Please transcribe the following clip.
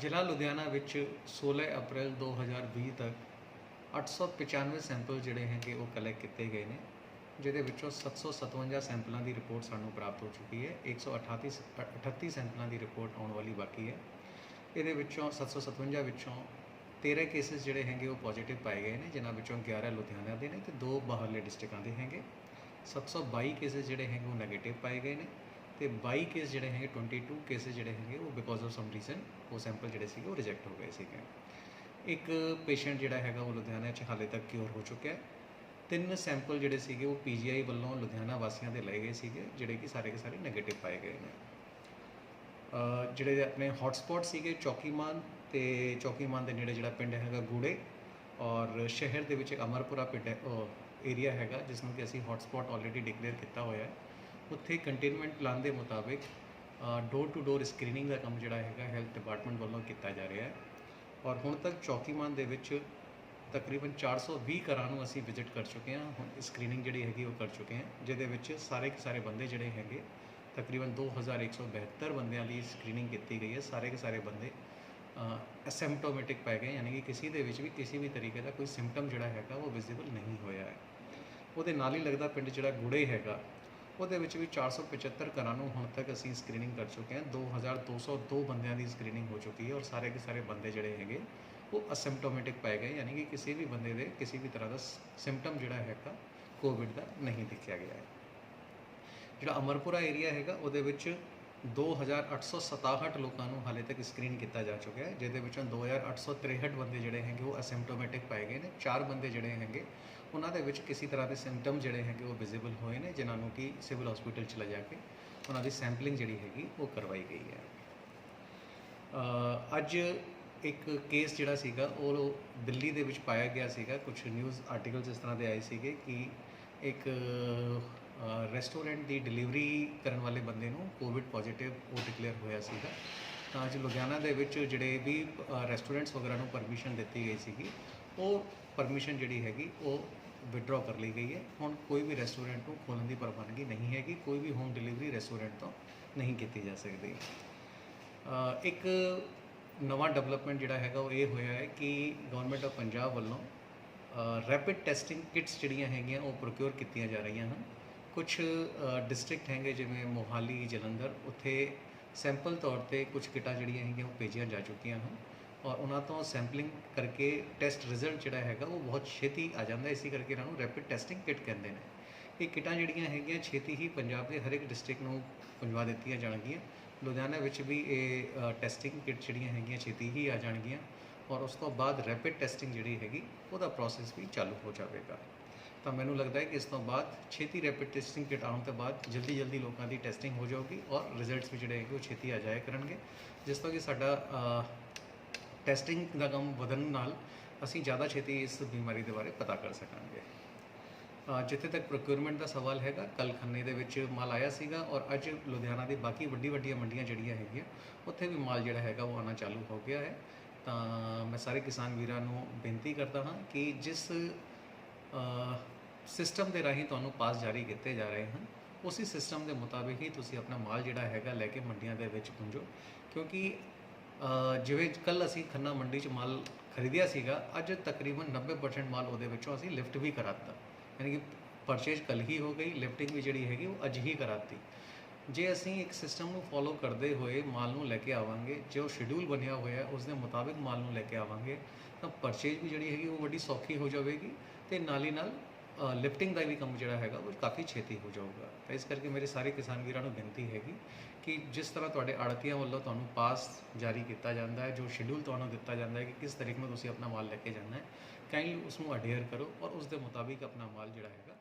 ਜ਼ਿਲ੍ਹਾ ਲੁਧਿਆਣਾ ਵਿੱਚ 16 ਅਪ੍ਰੈਲ 2020 ਤੱਕ 895 ਸੈਂਪਲ ਜਿਹੜੇ ਹੈਗੇ ਉਹ ਕਲੈਕਟ ਕੀਤੇ ਗਏ ਨੇ, ਜਿਹਦੇ ਵਿੱਚੋਂ 757 ਸੈਂਪਲਾਂ ਦੀ ਰਿਪੋਰਟ ਸਾਨੂੰ ਪ੍ਰਾਪਤ ਹੋ ਚੁੱਕੀ ਹੈ। 138 ਸੈਂਪਲਾਂ ਦੀ ਰਿਪੋਰਟ ਆਉਣ ਵਾਲੀ ਬਾਕੀ ਹੈ। ਇਹਦੇ ਵਿੱਚੋਂ 757 ਵਿੱਚੋਂ 13 ਕੇਸਿਸ ਜਿਹੜੇ ਹੈਗੇ ਉਹ ਪੋਜ਼ੀਟਿਵ ਪਾਏ ਗਏ ਨੇ, ਜਿਨ੍ਹਾਂ ਵਿੱਚੋਂ 11 ਲੁਧਿਆਣਾ ਦੇ ਨੇ ਤੇ 2 ਬਾਹਰਲੇ ਡਿਸਟ੍ਰਿਕਾਂ ਦੇ ਹੈਗੇ। 722 ਕੇਸਿਸ ਜਿਹੜੇ ਹੈਗੇ ਉਹ ਨੈਗੇਟਿਵ ਪਾਏ ਗਏ ਨੇ ਤੇ 22 ਕੇਸ ਜਿਹੜੇ ਹੈਗੇ 22 ਕੇਸਿਸ ਜਿਹੜੇ ਹੈਗੇ ਉਹ ਬਿਕੋਜ਼ ਆਫ ਸਮ ਰੀਜ਼ਨ ਉਹ ਸੈਂਪਲ ਜਿਹੜੇ ਸੀਗੇ ਉਹ ਰਿਜੈਕਟ ਹੋ ਗਏ ਸੀਗੇ। ਇੱਕ ਪੇਸ਼ੈਂਟ ਜਿਹੜਾ ਹੈਗਾ ਉਹ ਲੁਧਿਆਣਾ 'ਚ ਹਾਲੇ ਤੱਕ ਕਿਉਰ ਹੋ ਚੁੱਕਿਆ ਹੈ। 3 ਸੈਂਪਲ ਜਿਹੜੇ ਸੀਗੇ ਉਹ PGI ਵੱਲੋਂ ਲੁਧਿਆਣਾ ਵਾਸੀਆਂ ਦੇ ਲਏ ਗਏ ਸੀਗੇ, ਜਿਹੜੇ ਕਿ ਸਾਰੇ ਨੈਗੇਟਿਵ ਪਾਏ ਗਏ ਨੇ। ਜਿਹੜੇ ਆਪਣੇ ਹੌਟਸਪੌਟ ਸੀਗੇ ਚੌਕੀਮਾਨ ਤੇ ਚੌਕੀਮਾਨ ਦੇ ਨੇੜੇ ਜਿਹੜਾ ਪਿੰਡ ਹੈਗਾ ਗੂੜੇ, ਔਰ ਸ਼ਹਿਰ ਦੇ ਵਿੱਚ ਅਮਰਪੁਰਾ ਪਿੰਡ ਏਰੀਆ ਹੈਗਾ ਜਿਸ ਨੂੰ ਕਿ ਅਸੀਂ ਹੌਟਸਪੌਟ ਆਲਰੇਡੀ ਡਿਕਲੇਅਰ ਕੀਤਾ ਹੋਇਆ ਹੈ। ਉੱਥੇ ਕੰਟੇਨਮੈਂਟ ਪਲਾਨ ਦੇ ਮੁਤਾਬਿਕ ਡੋਰ ਟੂ ਡੋਰ ਸਕਰੀਨਿੰਗ ਦਾ ਕੰਮ ਜਿਹੜਾ ਹੈਗਾ ਹੈਲਥ ਡਿਪਾਰਟਮੈਂਟ ਵੱਲੋਂ ਕੀਤਾ ਜਾ ਰਿਹਾ ਹੈ। ਔਰ ਹੁਣ ਤੱਕ ਚੌਕੀਮਾਨ ਦੇ ਵਿੱਚ ਤਕਰੀਬਨ 420 ਘਰਾਂ ਨੂੰ ਅਸੀਂ ਵਿਜ਼ਿਟ ਕਰ ਚੁੱਕੇ ਹਾਂ। ਹੁਣ ਸਕਰੀਨਿੰਗ ਜਿਹੜੀ ਹੈਗੀ ਉਹ ਕਰ ਚੁੱਕੇ ਹਾਂ, ਜਿਹਦੇ ਵਿੱਚ ਸਾਰੇ ਬੰਦੇ ਜਿਹੜੇ ਹੈਗੇ ਤਕਰੀਬਨ 2172 ਬੰਦਿਆਂ ਲਈ ਸਕਰੀਨਿੰਗ ਕੀਤੀ ਗਈ ਹੈ। ਸਾਰੇ ਬੰਦੇ ਅਸਿੰਪਟੋਮੈਟਿਕ ਪਾਏ ਗਏ, ਯਾਨੀ ਕਿ ਕਿਸੇ ਦੇ ਵਿੱਚ ਵੀ ਕਿਸੇ ਵੀ ਤਰੀਕੇ ਦਾ ਕੋਈ ਸਿੰਪਟਮ ਜਿਹੜਾ ਹੈਗਾ ਉਹ ਵਿਜ਼ੀਬਲ ਨਹੀਂ ਹੋਇਆ ਹੈ। ਉਹਦੇ ਨਾਲ ਹੀ ਲੱਗਦਾ ਪਿੰਡ ਜਿਹੜਾ ਗੁੜੇ ਹੈਗਾ ਉਹਦੇ ਵਿੱਚ ਵੀ 475 ਘਰਾਂ ਨੂੰ ਹੁਣ ਤੱਕ ਅਸੀਂ ਸਕਰੀਨਿੰਗ ਕਰ ਚੁੱਕੇ ਹਾਂ। 2202 ਬੰਦਿਆਂ ਦੀ ਸਕਰੀਨਿੰਗ ਹੋ ਚੁੱਕੀ ਹੈ ਔਰ ਸਾਰੇ ਬੰਦੇ ਜਿਹੜੇ ਹੈਗੇ ਉਹ ਅਸਿੰਪਟੋਮੈਟਿਕ ਪਾਏ ਗਏ, ਯਾਨੀ ਕਿ ਕਿਸੇ ਵੀ ਬੰਦੇ ਦੇ ਕਿਸੇ ਵੀ ਤਰ੍ਹਾਂ ਦਾ ਸਿੰਪਟਮ ਜਿਹੜਾ ਹੈਗਾ ਕੋਵਿਡ ਦਾ ਨਹੀਂ ਦਿਖਿਆ ਗਿਆ ਹੈ। ਜਿਹੜਾ ਅਮਰਪੁਰਾ ਏਰੀਆ ਹੈਗਾ ਉਹਦੇ ਵਿੱਚ 2867 ਲੋਕਾਂ ਨੂੰ ਹਾਲੇ ਤੱਕ ਸਕਰੀਨ ਕੀਤਾ ਜਾ ਚੁੱਕਿਆ ਹੈ, ਜਿਹਦੇ ਵਿੱਚੋਂ 2863 ਬੰਦੇ ਜਿਹੜੇ ਹੈਗੇ ਉਹ ਅਸਿੰਪਟੋਮੈਟਿਕ ਪਾਏ ਗਏ ਨੇ। 4 ਬੰਦੇ ਜਿਹੜੇ ਹੈਗੇ ਉਹਨਾਂ ਦੇ ਵਿੱਚ ਕਿਸੇ ਤਰ੍ਹਾਂ ਦੇ ਸਿੰਪਟਮ ਜਿਹੜੇ ਹੈਗੇ ਉਹ ਵਿਜ਼ੀਬਲ ਹੋਏ ਨੇ, ਜਿਨ੍ਹਾਂ ਨੂੰ ਕਿ ਸਿਵਲ ਹਸਪੀਟਲ 'ਚ ਲਿਜਾ ਕੇ ਉਹਨਾਂ ਦੀ ਸੈਂਪਲਿੰਗ ਜਿਹੜੀ ਹੈਗੀ ਉਹ ਕਰਵਾਈ ਗਈ ਹੈ। ਅੱਜ ਇੱਕ ਕੇਸ ਜਿਹੜਾ ਸੀਗਾ ਉਹ ਦਿੱਲੀ ਦੇ ਵਿੱਚ ਪਾਇਆ ਗਿਆ ਸੀਗਾ। ਕੁਝ ਨਿਊਜ਼ ਆਰਟੀਕਲਸ ਇਸ ਤਰ੍ਹਾਂ ਦੇ ਆਏ ਸੀਗੇ ਕਿ ਇੱਕ ਰੈਸਟੋਰੈਂਟ ਦੀ ਡਿਲੀਵਰੀ ਕਰਨ ਵਾਲੇ ਬੰਦੇ ਨੂੰ ਕੋਵਿਡ ਪੋਜ਼ੀਟਿਵ ਉਹ ਡਿਕਲੇਅਰ ਹੋਇਆ ਸੀਗਾ। ਤਾਂ ਅੱਜ ਲੁਧਿਆਣਾ ਦੇ ਵਿੱਚ ਜਿਹੜੇ ਵੀ ਰੈਸਟੋਰੈਂਟਸ ਵਗੈਰਾ ਨੂੰ ਪਰਮਿਸ਼ਨ ਦਿੱਤੀ ਗਈ ਸੀਗੀ, ਉਹ ਪਰਮਿਸ਼ਨ ਜਿਹੜੀ ਹੈਗੀ ਉਹ ਵਿਡਰੋ ਕਰ ਲਈ ਗਈ ਹੈ। ਹੁਣ ਕੋਈ ਵੀ ਰੈਸਟੋਰੈਂਟ ਨੂੰ ਖੋਲ੍ਹਣ ਦੀ ਪ੍ਰਵਾਨਗੀ ਨਹੀਂ ਹੈਗੀ, ਕੋਈ ਵੀ ਹੋਮ ਡਿਲੀਵਰੀ ਰੈਸਟੋਰੈਂਟ ਤੋਂ ਨਹੀਂ ਕੀਤੀ ਜਾ ਸਕਦੀ। ਇੱਕ ਨਵਾਂ ਡਿਵੈਲਪਮੈਂਟ ਜਿਹੜਾ ਹੈਗਾ ਉਹ ਇਹ ਹੋਇਆ ਹੈ ਕਿ ਗਵਰਨਮੈਂਟ ਆਫ ਪੰਜਾਬ ਵੱਲੋਂ ਰੈਪਿਡ ਟੈਸਟਿੰਗ ਕਿਟਸ ਜਿਹੜੀਆਂ ਹੈਗੀਆਂ ਉਹ ਪ੍ਰੋਕਿਓਰ ਕੀਤੀਆਂ ਜਾ ਰਹੀਆਂ ਹਨ। ਕੁਝ ਡਿਸਟ੍ਰਿਕਟ ਹੈਗੇ ਜਿਵੇਂ ਮੋਹਾਲੀ, ਜਲੰਧਰ, ਉੱਥੇ ਸੈਂਪਲ ਤੌਰ 'ਤੇ ਕੁਝ ਕਿਟਾਂ ਜਿਹੜੀਆਂ ਹੈਗੀਆਂ ਉਹ ਭੇਜੀਆਂ ਜਾ ਚੁੱਕੀਆਂ ਹਨ ਔਰ ਉਹਨਾਂ ਤੋਂ ਸੈਂਪਲਿੰਗ ਕਰਕੇ ਟੈਸਟ ਰਿਜ਼ਲਟ ਜਿਹੜਾ ਹੈਗਾ ਉਹ ਬਹੁਤ ਛੇਤੀ ਆ ਜਾਂਦਾ। ਇਸੇ ਕਰਕੇ ਇਹਨਾਂ ਨੂੰ ਰੈਪਿਡ ਟੈਸਟਿੰਗ ਕਿਟ ਕਹਿੰਦੇ ਨੇ। ਇਹ ਕਿਟਾਂ ਜਿਹੜੀਆਂ ਹੈਗੀਆਂ ਛੇਤੀ ਹੀ ਪੰਜਾਬ ਦੇ ਹਰ ਇੱਕ ਡਿਸਟ੍ਰਿਕਟ ਨੂੰ ਪਹੁੰਚਾ ਦਿੱਤੀਆਂ ਜਾਣਗੀਆਂ। ਲੁਧਿਆਣਾ ਵਿੱਚ ਵੀ ਇਹ ਟੈਸਟਿੰਗ ਕਿਟ ਜਿਹੜੀਆਂ ਹੈਗੀਆਂ ਛੇਤੀ ਹੀ ਆ ਜਾਣਗੀਆਂ ਔਰ ਉਸ ਤੋਂ ਬਾਅਦ ਰੈਪਿਡ ਟੈਸਟਿੰਗ ਜਿਹੜੀ ਹੈਗੀ ਉਹਦਾ ਪ੍ਰੋਸੈਸ ਵੀ ਚਾਲੂ ਹੋ ਜਾਵੇਗਾ। ਤਾਂ ਮੈਨੂੰ ਲੱਗਦਾ ਹੈ ਕਿ ਇਸ ਤੋਂ ਬਾਅਦ ਛੇਤੀ ਰੈਪਿਡ ਟੈਸਟਿੰਗ ਕਿਟ ਆਉਣ ਤੋਂ ਬਾਅਦ ਜਲਦੀ ਲੋਕਾਂ ਦੀ ਟੈਸਟਿੰਗ ਹੋ ਜਾਊਗੀ ਔਰ ਰਿਜ਼ਲਟਸ ਵੀ ਜਿਹੜੇ ਹੈਗੇ ਉਹ ਛੇਤੀ ਆ ਜਾਇਆ ਕਰਨਗੇ, ਜਿਸ ਤੋਂ ਕਿ ਸਾਡਾ ਟੈਸਟਿੰਗ ਦਾ ਕੰਮ ਵਧਣ ਨਾਲ ਅਸੀਂ ਜ਼ਿਆਦਾ ਛੇਤੀ ਇਸ ਬਿਮਾਰੀ ਦੇ ਬਾਰੇ ਪਤਾ ਕਰ ਸਕਾਂਗੇ। ਜਿੱਥੇ ਤੱਕ ਪ੍ਰੋਕਿਊਰਮੈਂਟ ਦਾ ਸਵਾਲ ਹੈਗਾ, ਕੱਲ੍ਹ ਖੰਨੇ ਦੇ ਵਿੱਚ ਮਾਲ ਆਇਆ ਸੀਗਾ ਔਰ ਅੱਜ ਲੁਧਿਆਣਾ ਦੀ ਬਾਕੀ ਵੱਡੀਆਂ ਮੰਡੀਆਂ ਜਿਹੜੀਆਂ ਹੈਗੀਆਂ ਉੱਥੇ ਵੀ ਮਾਲ ਜਿਹੜਾ ਹੈਗਾ ਉਹ ਆਉਣਾ ਚਾਲੂ ਹੋ ਗਿਆ ਹੈ। ਤਾਂ ਮੈਂ ਸਾਰੇ ਕਿਸਾਨ ਵੀਰਾਂ ਨੂੰ ਬੇਨਤੀ ਕਰਦਾ ਹਾਂ ਕਿ ਜਿਸ ਸਿਸਟਮ ਦੇ ਰਾਹੀਂ ਤੁਹਾਨੂੰ ਪਾਸ ਜਾਰੀ ਕੀਤੇ ਜਾ ਰਹੇ ਹਨ, ਉਸੇ ਸਿਸਟਮ ਦੇ ਮੁਤਾਬਿਕ ਹੀ ਤੁਸੀਂ ਆਪਣਾ ਮਾਲ ਜਿਹੜਾ ਹੈਗਾ ਲੈ ਕੇ ਮੰਡੀਆਂ ਦੇ ਵਿੱਚ ਪਹੁੰਚੋ, ਕਿਉਂਕਿ ਜਿਵੇਂ ਕੱਲ੍ਹ ਅਸੀਂ ਖੰਨਾ ਮੰਡੀ 'ਚ ਮਾਲ ਖਰੀਦਿਆ ਸੀਗਾ, ਅੱਜ ਤਕਰੀਬਨ 90% ਮਾਲ ਉਹਦੇ ਵਿੱਚੋਂ ਅਸੀਂ ਲਿਫਟ ਵੀ ਕਰਾ ਦਿੱਤਾ, ਯਾਨੀ ਕਿ ਪਰਚੇਜ ਕੱਲ੍ਹ ਹੀ ਹੋ ਗਈ, ਲਿਫਟਿੰਗ ਵੀ ਜਿਹੜੀ ਹੈਗੀ ਉਹ ਅੱਜ ਹੀ ਕਰਾਤੀ। ਜੇ ਅਸੀਂ ਇੱਕ ਸਿਸਟਮ ਨੂੰ ਫੋਲੋ ਕਰਦੇ ਹੋਏ ਮਾਲ ਨੂੰ ਲੈ ਕੇ ਆਵਾਂਗੇ, ਜੋ ਸ਼ਡਿਊਲ ਬਣਿਆ ਹੋਇਆ ਉਸ ਦੇ ਮੁਤਾਬਿਕ ਮਾਲ ਨੂੰ ਲੈ ਕੇ ਆਵਾਂਗੇ, ਤਾਂ ਪਰਚੇਜ ਵੀ ਜਿਹੜੀ ਹੈਗੀ ਉਹ ਵੱਡੀ ਸੌਖੀ ਹੋ ਜਾਵੇਗੀ ਅਤੇ ਨਾਲ ਹੀ ਨਾਲ ਲਿਫਟਿੰਗ ਦਾ ਵੀ ਕੰਮ ਜਿਹੜਾ ਹੈਗਾ ਉਹ ਕਾਫੀ ਛੇਤੀ ਹੋ ਜਾਊਗਾ। ਤਾਂ ਇਸ ਕਰਕੇ ਮੇਰੇ ਸਾਰੇ ਕਿਸਾਨ ਵੀਰਾਂ ਨੂੰ ਬੇਨਤੀ ਹੈਗੀ ਕਿ ਜਿਸ ਤਰ੍ਹਾਂ ਤੁਹਾਡੇ ਆੜ੍ਹਤੀਆਂ ਵੱਲੋਂ ਤੁਹਾਨੂੰ ਪਾਸ ਜਾਰੀ ਕੀਤਾ ਜਾਂਦਾ ਹੈ, ਜੋ ਸ਼ਡਿਊਲ ਤੁਹਾਨੂੰ ਦਿੱਤਾ ਜਾਂਦਾ ਹੈ ਕਿ ਕਿਸ ਤਰੀਕੇ ਨਾਲ ਤੁਸੀਂ ਆਪਣਾ ਮਾਲ ਲੈ ਕੇ ਜਾਣਾ ਹੈ, ਕਾਈਂਡਲੀ ਉਸ ਨੂੰ ਅਡੇਅਰ ਕਰੋ ਔਰ ਉਸ ਦੇ ਮੁਤਾਬਿਕ ਆਪਣਾ ਮਾਲ ਜਿਹੜਾ ਹੈਗਾ